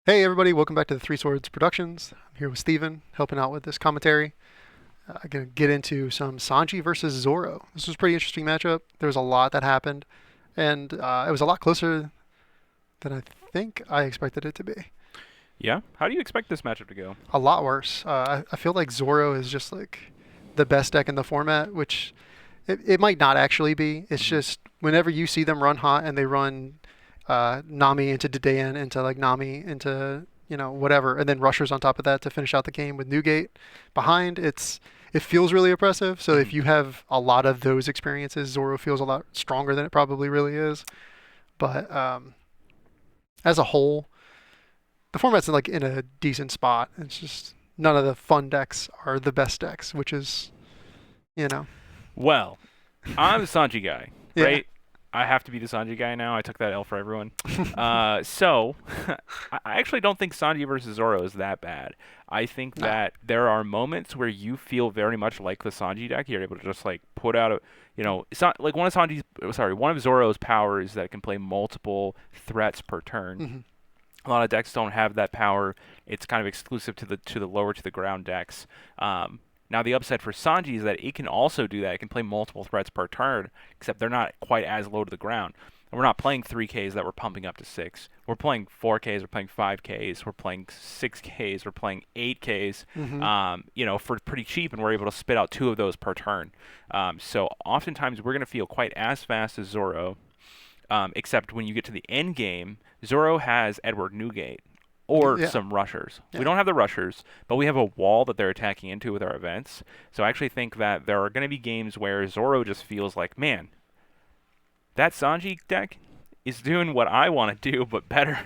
Hey everybody, welcome back to the Three Swords Productions. I'm here with Steven, helping out with this commentary. I'm going to get into some Sanji versus Zoro. This was a pretty interesting matchup. There was a lot that happened, and it was a lot closer than I think I expected it to be. Yeah? How do you expect this matchup to go? A lot worse. I feel like Zoro is just like the best deck in the format, which it might not actually be. It's hmm just whenever you see them run hot and they run Nami into Dadan into like Nami into whatever, and then rushers on top of that to finish out the game with Newgate behind. It feels really oppressive. So hmm if you have a lot of those experiences, Zoro feels a lot stronger than it probably really is. But as a whole, the format's like in a decent spot. It's just none of the fun decks are the best decks, which is you know Well, I'm the Sanji guy, yeah. right? I have to be the Sanji guy now. I took that L for everyone. So, I actually don't think Sanji versus Zoro is that bad. I think No. that there are moments where you feel very much like the Sanji deck. You're able to just like put out it's not like one of Zoro's powers that can play multiple threats per turn. Hmm. A lot of decks don't have that power. It's kind of exclusive to the lower to the ground decks. Now the upside for Sanji is that it can also do that. It can play multiple threats per turn, except they're not quite as low to the ground. And we're not playing 3Ks that we're pumping up to 6. We're playing 4Ks, we're playing 5Ks, we're playing 6Ks, we're playing 8Ks, Hmm. for pretty cheap, and we're able to spit out 2 of those per turn. So oftentimes we're going to feel quite as fast as Zoro, except when you get to the end game, Zoro has Edward Newgate or Yeah. some rushers. We Yeah. don't have the rushers, but we have a wall that they're attacking into with our events. So I actually think that there are going to be games where Zoro just feels like, man, that Sanji deck is doing what I want to do, but better.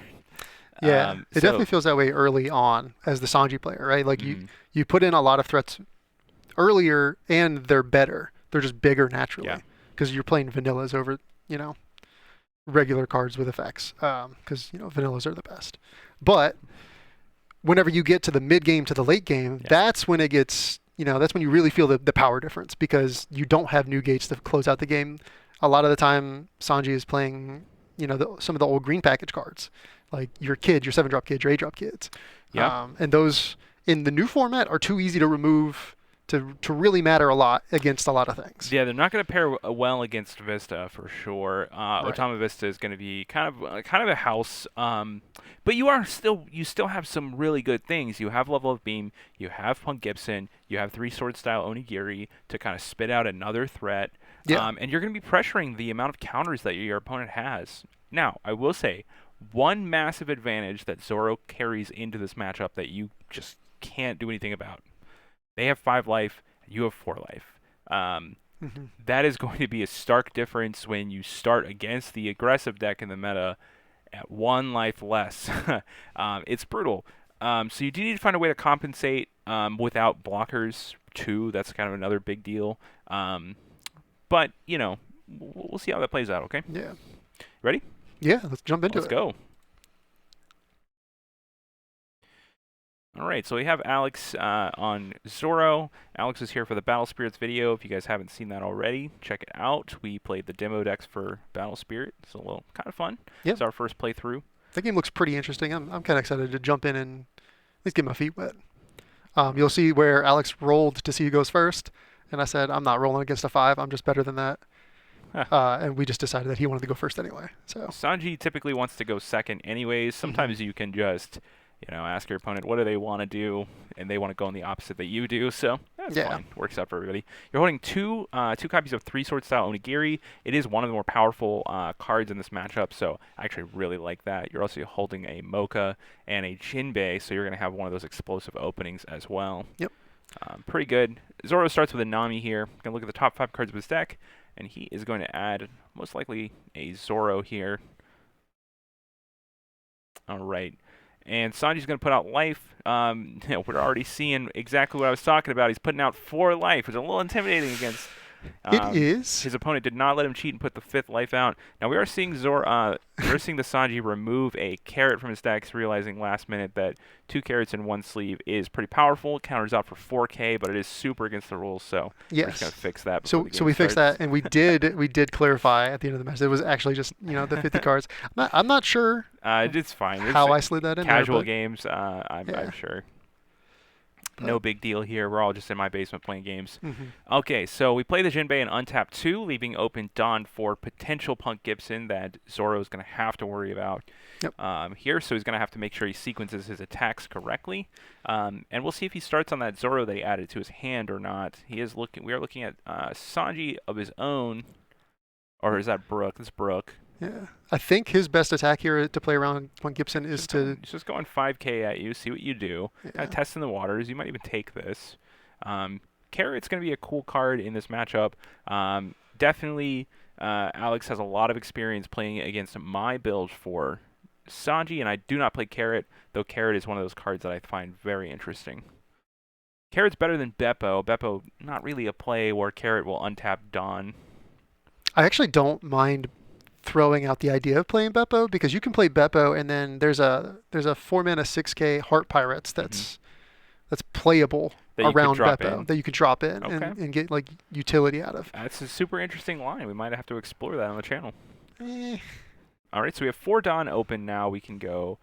Yeah, it definitely So, feels that way early on as the Sanji player, right? Like you mhm, you put in a lot of threats earlier and they're better. They're just bigger yeah, naturally because you're playing vanillas over, you know, regular cards with effects because, vanillas are the best. But whenever you get to the mid game to the late game, yeah, that's when it gets, that's when you really feel the power difference because you don't have new gates to close out the game. A lot of the time, Sanji is playing, some of the old green package cards, like your kids, your 7 drop kids, your 8 drop kids. yeah. And those in the new format are too easy to remove to really matter a lot against a lot of things. Yeah, they're not going to pair well against Vista for sure. Right. Otama Vista is going to be kind of a house, but you still have some really good things. You have Level of Beam, you have Punk Gibson, you have Three Sword Style Onigiri to kind of spit out another threat, Yeah. and you're going to be pressuring the amount of counters that your opponent has. Now, I will say one massive advantage that Zoro carries into this matchup that you just can't do anything about. They have 5 life, you have 4 life. Um, Hmm. that is going to be a stark difference when you start against the aggressive deck in the meta at 1 life less. It's brutal. So you do need to find a way to compensate without blockers too. That's kind of another big deal. Um, but we'll see how that plays out. Okay, Yeah. ready? Yeah. Let's jump into Let's it. go. All right, so we have Alex on Zoro. Alex is here for the Battle Spirits video. If you guys haven't seen that already, check it out. We played the demo decks for Battle Spirit. It's a little kind of fun. Yeah. It's our first playthrough. The game looks pretty interesting. I'm kind of excited to jump in and at least get my feet wet. You'll see where Alex rolled to see who goes first, and I said I'm not rolling against a 5. I'm just better than that. And we just decided that he wanted to go first anyway. So. Sanji typically wants to go second anyways. Hmm. Sometimes you can just, ask your opponent what do they want to do, and they want to go in the opposite that you do. So that's Yeah. fine. Works out for everybody. You're holding two copies of Three Sword Style Onigiri. It is one of the more powerful cards in this matchup, so I actually really like that. You're also holding a Mocha and a Jinbei, so you're going to have one of those explosive openings as well. Yep. Pretty good. Zoro starts with a Nami here. Gonna look at the top 5 cards of his deck, and he is going to add most likely a Zoro here. All right. And Sanji's going to put out life. We're already seeing exactly what I was talking about. He's putting out 4 life, which is a little intimidating against It is. His opponent did not let him cheat and put the 5th life out. Now we are seeing we are seeing the Sanji remove a carrot from his decks, realizing last minute that 2 carrots in one sleeve is pretty powerful. It counters out for 4K, but it is super against the rules, so we're just gonna Yes. fix that before So the so game we fixed starts. that, and we did clarify at the end of the match. It was actually just the 50 cards. I'm not sure It's fine. It's how I slid that in there, casual but games. I'm yeah. sure. No But big deal here. We're all just in my basement playing games. hmm Okay, so we play the Jinbei and untap 2, leaving open Don for potential Punk Gibson that Zoro is going to have to worry about Yep. here. So he's going to have to make sure he sequences his attacks correctly. And we'll see if he starts on that Zoro that he added to his hand or not. He is looking. We are looking at Sanji of his own, or is that Brook? It's Brook. Yeah. I think his best attack here to play around Punk Gibson is to He's just going 5K at you. See what you do. Kind of yeah. testing the waters. You might even take this. Carrot's going to be a cool card in this matchup. Definitely, Alex has a lot of experience playing against my build for Sanji, and I do not play Carrot, though Carrot is one of those cards that I find very interesting. Carrot's better than Beppo. Beppo, not really a play where Carrot will untap Dawn. I actually don't mind throwing out the idea of playing Beppo because you can play Beppo and then there's a 4 mana 6K Heart Pirates Hmm. that's playable That you could around drop Beppo in. that you could drop in Okay. and get like utility out of. That's a super interesting line. We might have to explore that on the channel. Eh, All right, so we have 4 Dawn open now. We can go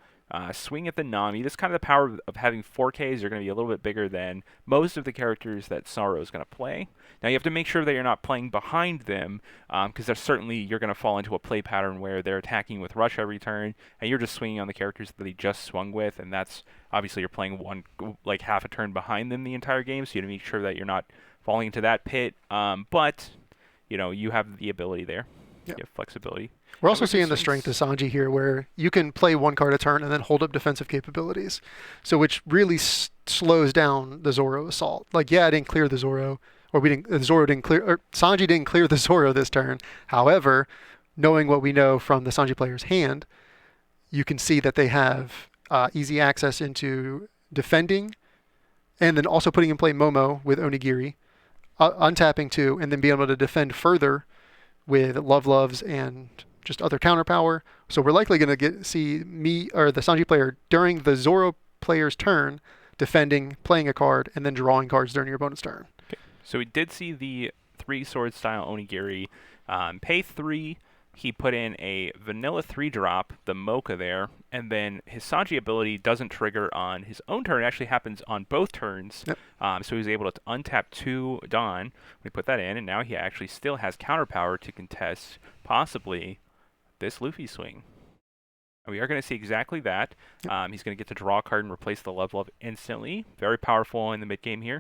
swing at the Nami. This is kind of the power of having 4Ks. You're going to be a little bit bigger than most of the characters that Sorrow is going to play. Now you have to make sure that you're not playing behind them, because there's certainly you're going to fall into a play pattern where they're attacking with Rush every turn, and you're just swinging on the characters that they just swung with, and that's obviously you're playing like half a turn behind them the entire game. So you have to make sure that you're not falling into that pit. But you have the ability there. yeah. You have flexibility. We're And also we're going to seeing the swing. strength of Sanji here, where you can play one card a turn and then hold up defensive capabilities, so which really slows down the Zoro assault. Like, yeah, I didn't clear the Zoro, or we didn't. Zoro didn't clear, or Sanji didn't clear the Zoro this turn. However, knowing what we know from the Sanji player's hand, you can see that they have easy access into defending, and then also putting in play Momo with Onigiri, untapping two, and then being able to defend further with Love Loves and just other counter power. So we're likely going to see me or the Sanji player during the Zoro player's turn defending, playing a card, and then drawing cards during your opponent's turn. Okay. So we did see the 3 sword style Onigiri. Pay 3, he put in a vanilla 3 drop, the Mocha there, and then his Sanji ability doesn't trigger on his own turn. It actually happens on both turns. Yep. So he was able to untap 2 Dawn. We put that in, and now he actually still has counter power to contest possibly this Luffy swing. And we are going to see exactly that. Yep. He's going to get to draw a card and replace the Love Love instantly. Very powerful in the mid game here.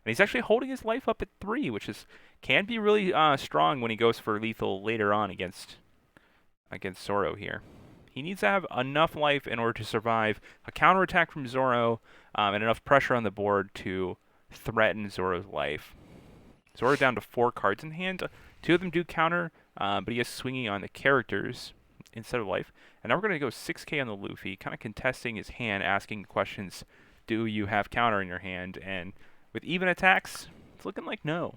And he's actually holding his life up at 3, which can be really strong when he goes for lethal later on against Zoro here. He needs to have enough life in order to survive a counterattack from Zoro, and enough pressure on the board to threaten Zoro's life. Zoro down to 4 cards in hand. 2 of them do counter, but he is swinging on the characters instead of life. And now we're going to go 6K on the Luffy, kind of contesting his hand, asking questions. Do you have counter in your hand? And with even attacks, it's looking like no.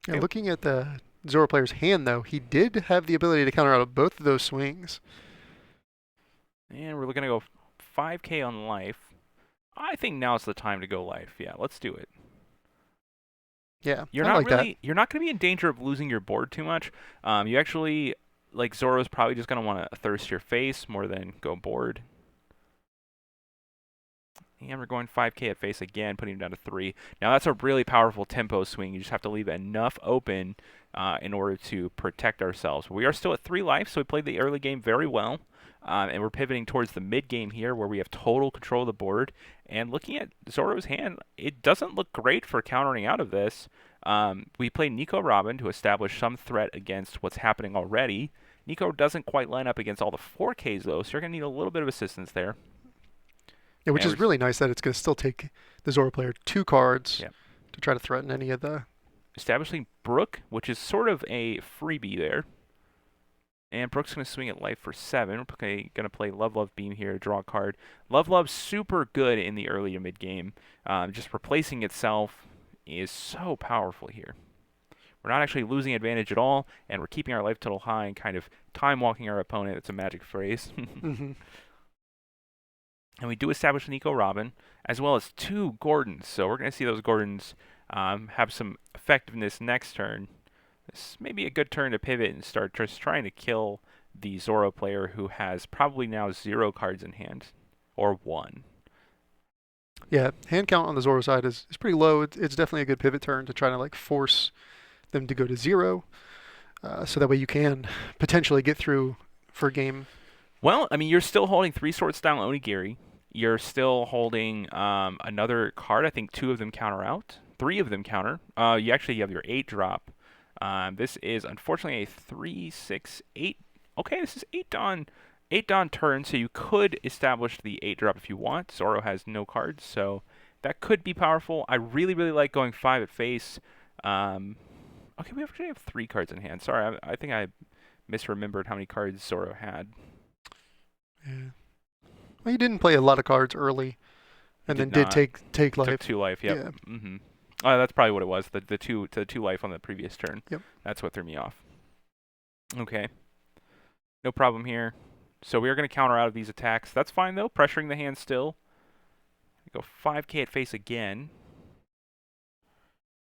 Yeah, Okay. looking at the Zoro player's hand, though, he did have the ability to counter out of both of those swings. And we're going to go 5K on life. I think now's the time to go life. Yeah, let's do it. Yeah, You're I not like that. you're not going to be in danger of losing your board too much. You actually, like Zoro's probably just going to want to thirst your face more than go board. And we're going 5K at face again, putting him down to 3. Now that's a really powerful tempo swing. You just have to leave enough open in order to protect ourselves. We are still at 3 life, so we played the early game very well. And we're pivoting towards the mid game here where we have total control of the board. And looking at Zoro's hand, it doesn't look great for countering out of this. We play Nico Robin to establish some threat against what's happening already. Nico doesn't quite line up against all the 4Ks though, so you're going to need a little bit of assistance there. Yeah, which And is really nice that it's going to still take the Zoro player 2 cards yeah, to try to threaten any of the. establishing Brook, which is sort of a freebie there. And Brook's going to swing at life for 7. We're going to play Love Love Beam here, draw a card. Love Love's super good in the early to mid game. Just replacing itself is so powerful here. We're not actually losing advantage at all, and we're keeping our life total high and kind of time walking our opponent. It's a magic phrase. Hmm. And we do establish Nico Robin, as well as 2 Gordons. So we're going to see those Gordons have some effectiveness next turn. This may be a good turn to pivot and start just trying to kill the Zoro player who has probably now 0 cards in hand, or 1. Yeah, hand count on the Zoro side is pretty low. It's definitely a good pivot turn to try to like force them to go to 0, so that way you can potentially get through for a game. Well, I mean, you're still holding 3 sword style Onigiri. You're still holding another card. I think 2 of them counter out. 3 of them counter. You have your 8 drop. This is unfortunately a 3/6/8. Okay, this is 8 Dawn turn, so you could establish the 8 drop if you want. Zoro has no cards, so that could be powerful. I really, really like going 5 at face. Okay, we actually have 3 cards in hand. Sorry, I think I misremembered how many cards Zoro had. Yeah. Well, he didn't play a lot of cards early, He and then did did not. take Took life. 2 life. Yep. Yeah. That's probably what it was. The two life on the previous turn. Yep. That's what threw me off. Okay. No problem here. So we are going to counter out of these attacks. That's fine though. Pressuring the hand still. We go 5k at face again.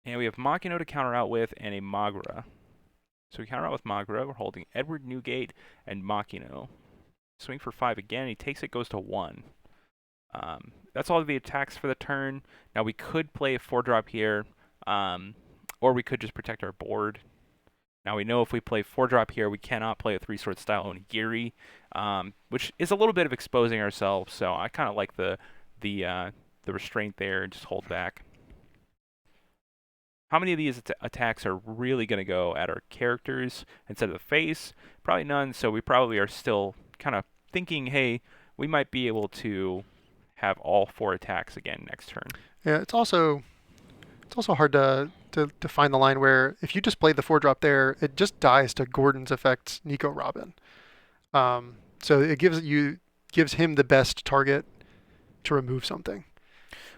And we have Makino to counter out with and a Magra. So we counter out with Magra. We're holding Edward Newgate and Makino. Swing for 5 again. He takes it, goes to 1. That's all of the attacks for the turn. Now we could play a 4-drop here, or we could just protect our board. Now we know if we play 4-drop here, we cannot play a 3-sword style Onigiri, which is a little bit of exposing ourselves. So I kind of like the restraint there and just hold back. How many of these attacks are really going to go at our characters instead of the face? Probably none. So we probably are still kind of thinking, hey, we might be able to have all 4 attacks again next turn. Yeah, it's also hard to find the line where if you just play the 4-drop there, it just dies to Gordon's effect Nico Robin. So it gives him the best target to remove something.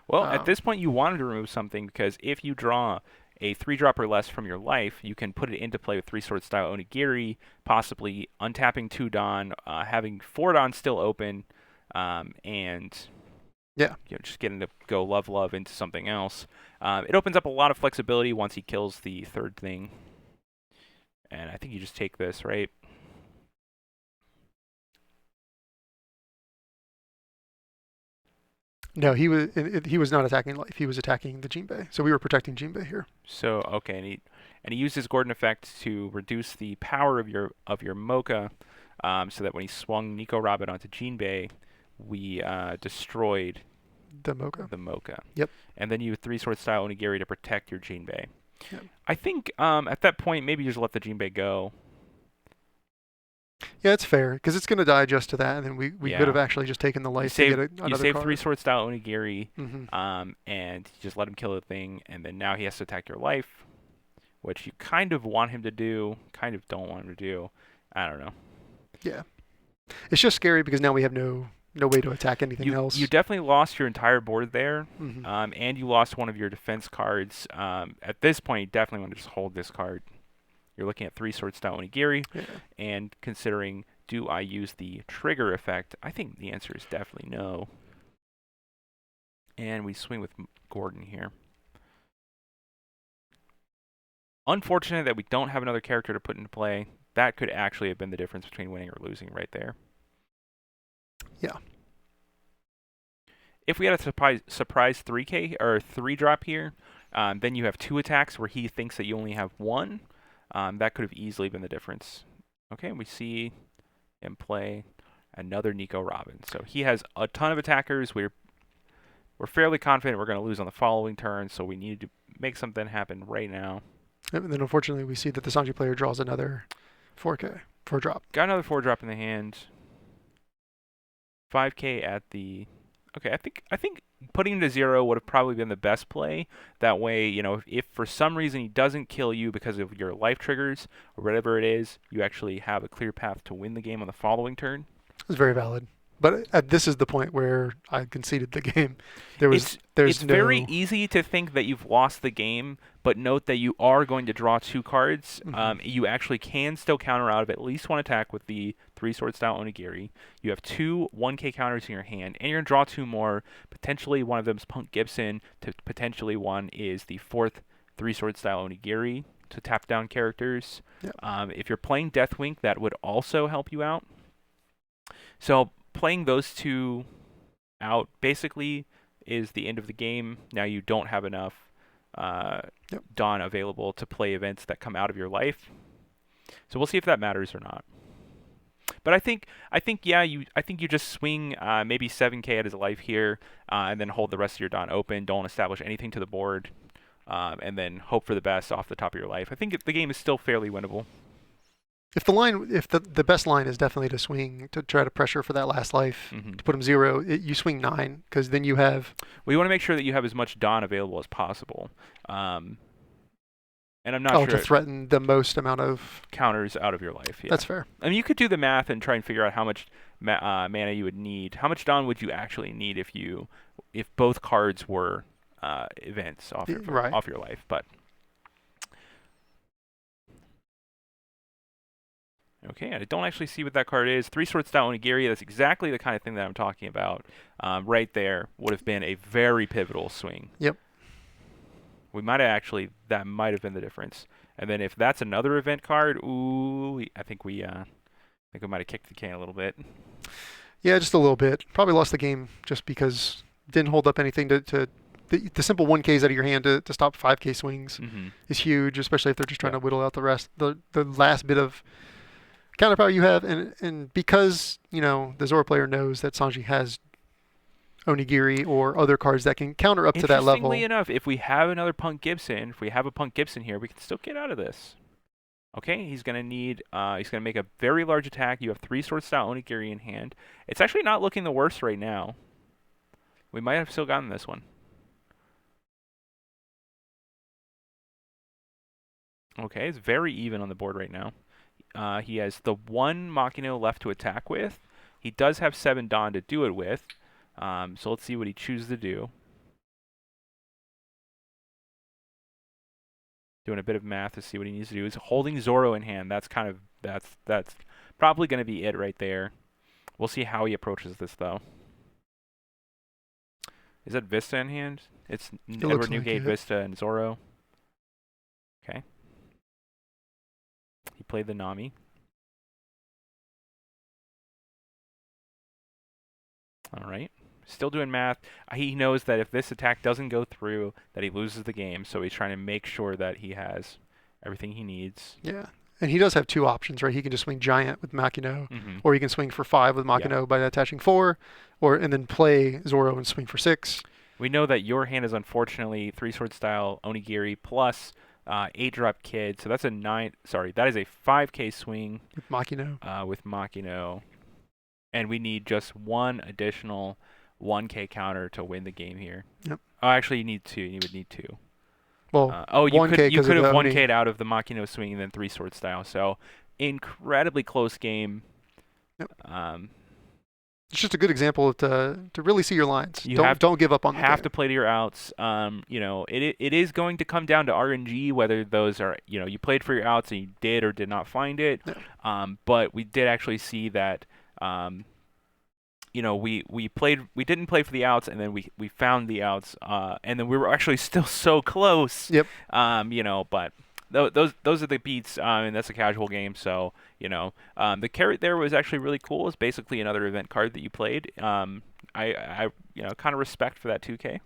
Well, at this point, you wanted to remove something because if you draw a 3-drop or less from your life, you can put it into play with 3-sword style Onigiri, possibly untapping 2 Dawn, having 4 Dawn still open, and Yeah. just getting to go love into something else. It opens up a lot of flexibility once he kills the 3rd thing. And I think you just take this, right? No, he was not attacking life. He was attacking the Jinbei. So we were protecting Jinbei here. So okay, and he used his Gordon effect to reduce the power of your Mocha, so that when he swung Nico Robin onto Jinbei, we destroyed The Mocha. the Mocha. Yep. And then you 3-sword style Onigiri to protect your Jinbei. Yep. I think at that point maybe you just let the Jinbei go. Yeah, it's fair because it's going to die just to that, and then we Yeah. could have actually just taken the You life to save get you another save card. 3-sword style Onigiri, Hmm. and you just let him kill the thing, and then now he has to attack your life, which you kind of want him to do, kind of don't want him to do. I don't know. Yeah, it's just scary because now we have no way to attack anything else. You definitely lost your entire board there, Hmm. and you lost one of your defense cards. At this point, you definitely want to just hold this card. You're looking at 3-sword style Onigiri, Yeah. and considering, do I use the trigger effect? I think the answer is definitely no. And we swing with Gordon here. Unfortunate that we don't have another character to put into play. That could actually have been the difference between winning or losing right there. Yeah. If we had a surprise 3K or 3-drop here, then you have 2 attacks where he thinks that you only have 1. That could have easily been the difference. Okay, we see him play another Nico Robin. So he has a ton of attackers. We're fairly confident we're going to lose on the following turn, so we need to make something happen right now. And then unfortunately we see that the Sanji player draws another 4K, 4-drop. Got another 4-drop in the hand. 5K at the... Okay, I think putting him to 0 would have probably been the best play. That way, if for some reason he doesn't kill you because of your life triggers or whatever it is, you actually have a clear path to win the game on the following turn. It's very valid. But this is the point where I conceded the game. There's It's very no. easy to think that you've lost the game, but note that you are going to draw two cards. Mhm. You actually can still counter out of at least one attack with the three sword style onigiri. You have two 1K counters in your hand, and you're gonna draw two more. Potentially one of them is Punk Gibson. To potentially one is the fourth three sword style onigiri to tap down characters. Yeah. If you're playing Deathwink, that would also help you out. So playing those two out basically is the end of the game. Now you don't have enough Yep. Dawn available to play events that come out of your life. So we'll see if that matters or not. But I think you just swing maybe 7K at his life here, and then hold the rest of your Dawn open. Don't establish anything to the board, and then hope for the best off the top of your life. I think the game is still fairly winnable. If the best line is definitely to swing to try to pressure for that last life Hmm. to put him 0, you swing 9 because then you have. Well, you want to make sure that you have as much Dawn available as possible. Um, and I'm not Oh, sure to it threaten the most amount of. counters out of your life. Yeah. That's fair. I mean, you could do the math and try and figure out how much mana you would need. How much Dawn would you actually need if both cards were events Right. off your life? But okay, I don't actually see what that card is. Three Sword Style Onigiri. That's exactly the kind of thing that I'm talking about. Right there would have been a very pivotal swing. Yep. That might have been the difference. And then if that's another event card, ooh, I think we might have kicked the can a little bit. Yeah, just a little bit. Probably lost the game just because didn't hold up anything to the simple 1Ks out of your hand to stop 5K swings Hmm. is huge, especially if they're just trying Yeah. to whittle out the last bit of counterpower you have, and because the Zoro player knows that Sanji has Onigiri or other cards that can counter up to that Interestingly level. enough, if we have another Punk Gibson, if we have a Punk Gibson here, we can still get out of this. Okay, he's gonna make a very large attack. You have three sword style Onigiri in hand. It's actually not looking the worst right now. We might have still gotten this one. Okay, it's very even on the board right now. He has the one Makino left to attack with. He does have 7 Dawn to do it with. So let's see what he chooses to do. Doing a bit of math to see what he needs to do. He's holding Zoro in hand. That's probably going to be it right there. We'll see how he approaches this though. Is that Vista in hand? It's It looks Edward like Newgate, it. Vista, and Zoro. Okay. He played the Nami. All right. Still doing math. He knows that if this attack doesn't go through, that he loses the game. So he's trying to make sure that he has everything he needs. Yeah. And he does have two options, right? He can just swing Giant with Makino, Hmm. or he can swing for 5 with Yeah. Makino by attaching 4, and then play Zoro and swing for 6 We know that your hand is unfortunately three sword style Onigiri plus 8-drop Kid. So that's a 9. Sorry, that is a 5K swing with Makino. with Makino. And we need just one additional 1K counter to win the game here. Yep. Oh, actually, you need two. You would need two. Well, You 1K you 'cause could of have the 1K'd Oni. out of the Makino swing and then three sword style. So incredibly close game. Yep. Um, It's just a good example of to really see your lines. You Don't give up on the have game. to play to your outs. It is going to come down to RNG whether those are you played for your outs and you did or did not find it. Yeah. But we did actually see that we didn't play for the outs and then we found the outs and then we were actually still so close. Yep. But those are the beats and that's a casual game. So the carrot there was actually really cool. It's basically another event card that you played. I kind of respect for that 2K.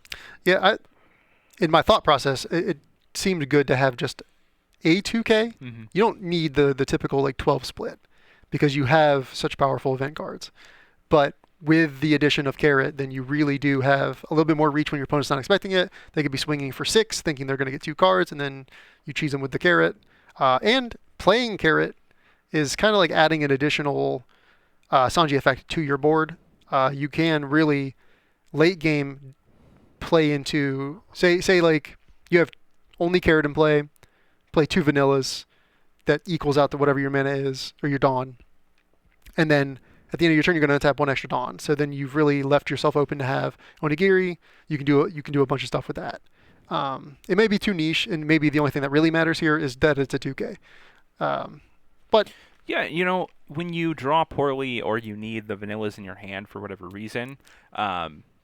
Yeah. In my thought process, it seemed good to have just a 2K. Mm-hmm. You don't need the typical like 12 split because you have such powerful event cards. But with the addition of Carrot, then you really do have a little bit more reach when your opponent's not expecting it. They could be swinging for 6, thinking they're going to get 2 cards, and then you cheese them with the Carrot. And playing Carrot is kind of like adding an additional Sanji effect to your board. You can really late game play into say like you have only Carrot in play 2 vanillas that equals out to whatever your mana is or your Dawn, and then at the end of your turn you're going to untap one extra Dawn. So then you've really left yourself open to have Onigiri. You can do a bunch of stuff with that. It may be too niche, and maybe the only thing that really matters here is that it's a 2K. Um, but Yeah, when you draw poorly or you need the vanillas in your hand for whatever reason,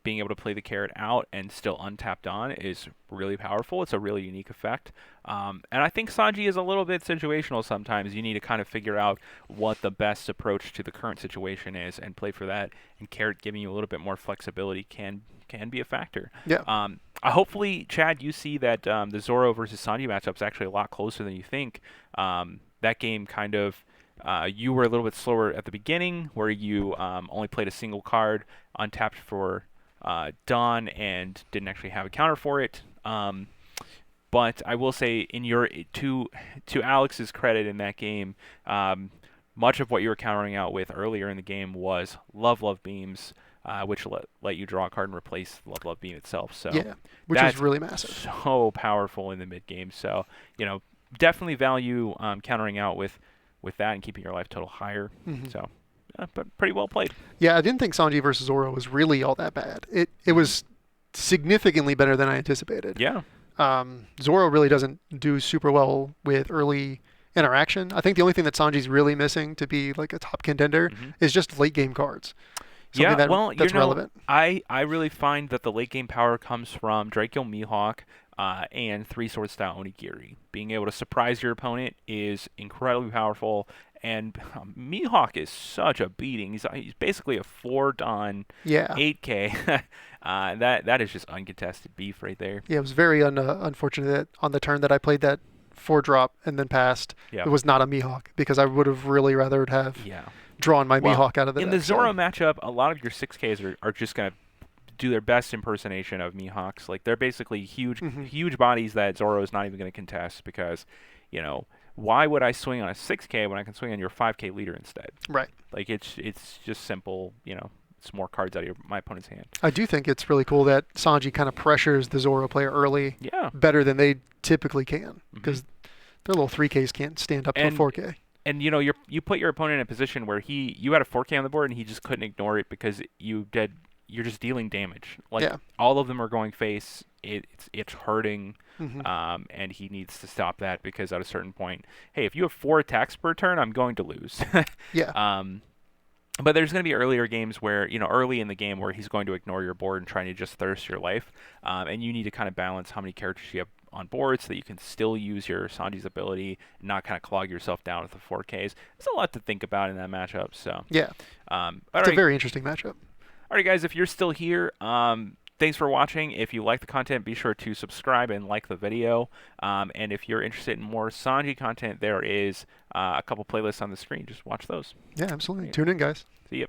being able to play the carrot out and still untap Dawn is really powerful. It's a really unique effect. And I think Sanji is a little bit situational sometimes. You need to kind of figure out what the best approach to the current situation is and play for that. And carrot giving you a little bit more flexibility can be a factor. yeah, Hopefully, Chad, you see that the Zoro versus Sanji matchup is actually a lot closer than you think. That game kind of you were a little bit slower at the beginning, where you only played a single card, untapped for Dawn, and didn't actually have a counter for it. But I will say, in your to Alex's credit in that game, much of what you were countering out with earlier in the game was Love Beams, which let you draw a card and replace Love Beam itself. So yeah, which is that's really massive. so powerful in the mid game. So definitely value countering out with that and keeping your life total higher. Mm-hmm. So, but pretty well played. Yeah, I didn't think Sanji versus Zoro was really all that bad. It was significantly better than I anticipated. Yeah. Zoro really doesn't do super well with early interaction. I think the only thing that Sanji's really missing to be like a top contender Mm-hmm. is just late game cards. Something Yeah, well, that's relevant. I really find that the late game power comes from Draco Mihawk and Three Sword Style Onigiri. Being able to surprise your opponent is incredibly powerful, and Mihawk is such a beating. He's basically a 4-Don Yeah. 8K. That is just uncontested beef right there. Yeah, it was very unfortunate that on the turn that I played that 4-drop and then passed, Yeah. it was not a Mihawk because I would have really rather have Yeah. drawn my Well, Mihawk out of the in deck. the Zoro matchup, a lot of your 6Ks are just going to do their best impersonation of Mihawks. Like, they're basically huge bodies that Zoro is not even going to contest because, why would I swing on a 6K when I can swing on your 5K leader instead? Right. Like, it's just simple, it's more cards out of my opponent's hand. I do think it's really cool that Sanji kind of pressures the Zoro player early Yeah. better than they typically can because their little 3Ks can't stand up to a 4K. And you put your opponent in a position where you had a 4K on the board and he just couldn't ignore it because you're just dealing damage. Like, Yeah. all of them are going face. It's hurting, Mm-hmm. and he needs to stop that because at a certain point, hey, if you have 4 attacks per turn, I'm going to lose. Yeah. But there's going to be earlier games where, early in the game where he's going to ignore your board and trying to just thirst your life, and you need to kind of balance how many characters you have on board so that you can still use your Sanji's ability and not kind of clog yourself down with the 4Ks. There's a lot to think about in that matchup. So Yeah. all It's a right. very interesting matchup. All right, guys, if you're still here, thanks for watching. If you like the content, be sure to subscribe and like the video. And if you're interested in more Sanji content, there is a couple playlists on the screen. Just watch those. Yeah, absolutely. Yeah. Tune in, guys. See ya.